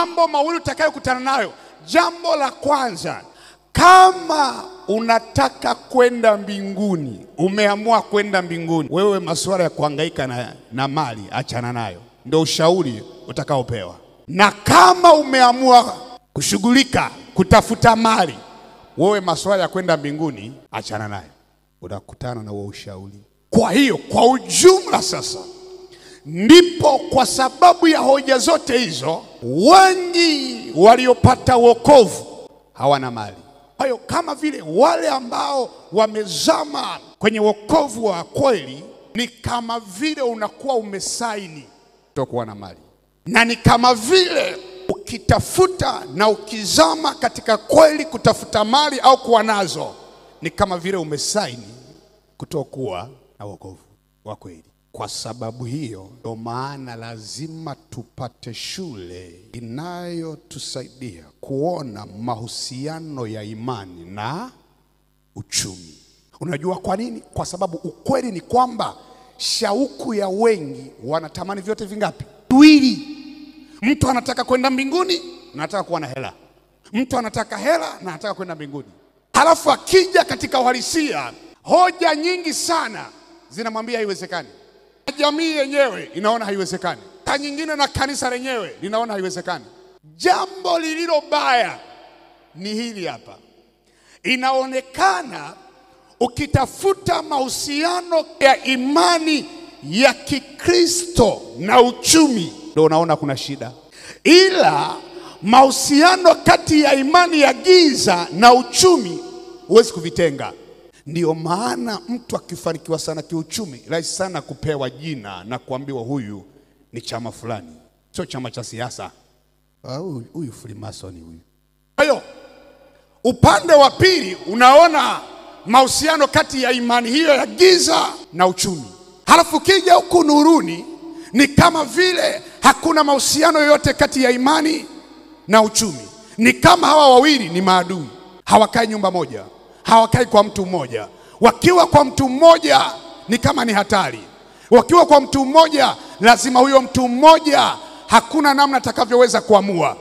mambo mawili utakayokutana nayo. Jambo la kwanza, kama unataka kwenda mbinguni, umeamua kwenda mbinguni, wewe masuala ya kuhangaika na mali achana nayo. Ndio ushauri utakaopewa. Na kama umeamua kushughulika kutafuta mali, wewe masuala ya kwenda mbinguni achana nayo. Utakutana na huo ushauri. Kwa hiyo kwa ujumla sasa, ndipo kwa sababu ya hoja zote hizo, wengi waliopata wokovu hawana mali. Kwa hiyo kama vile wale ambao wamezama kwenye wokovu wa kweli, ni kama vile unakuwa umesaini kutokuwa na mali. Na ni kama vile ukitafuta na ukizama katika kweli kutafuta mali au kuwa nazo, ni kama vile umesaini kutokuwa na wokovu wa kweli. Kwa sababu hiyo, ndio maana lazima tupate shule inayotusaidia kuona mahusiano ya imani na uchumi. Unajua kwa nini? Kwa sababu ukweli ni kwamba shauku ya wengi wanatamani vyote vingapi? Viwili. Mtu anataka kwenda mbinguni na anataka kuwa na hela. Mtu anataka hela na anataka kwenda mbinguni. Halafu akija katika uhalisia, hoja nyingi sana zinamwambia haiwezekani. Jamii yenyewe inaona haiwezekani. Ta nyingine na kanisa lenyewe linaona haiwezekani. Jambo lililo baya ni hili hapa. Inaonekana ukitafuta mahusiano ya imani ya Kikristo na uchumi, ndio unaona kuna shida. Ila mahusiano kati ya imani ya giza na uchumi huwezi kuvitenga. Ndio maana mtu akifanikiwa sana kiuchumi, rahisi sana kupewa jina na kuambiwa huyu ni chama fulani, sio chama cha siasa. Huyu Freemason huyu. Kwa hiyo upande wa pili unaona mahusiano kati ya imani hiyo ya giza na uchumi. Halafu kija huku nuruni, ni kama vile hakuna mahusiano yoyote kati ya imani na uchumi. Ni kama hawa wawili ni maadui, hawakai nyumba moja, hawakai kwa mtu mmoja. Wakiwa kwa mtu mmoja ni kama ni hatari. Wakiwa kwa mtu mmoja, lazima huyo mtu mmoja hakuna namna atakavyoweza kuamua.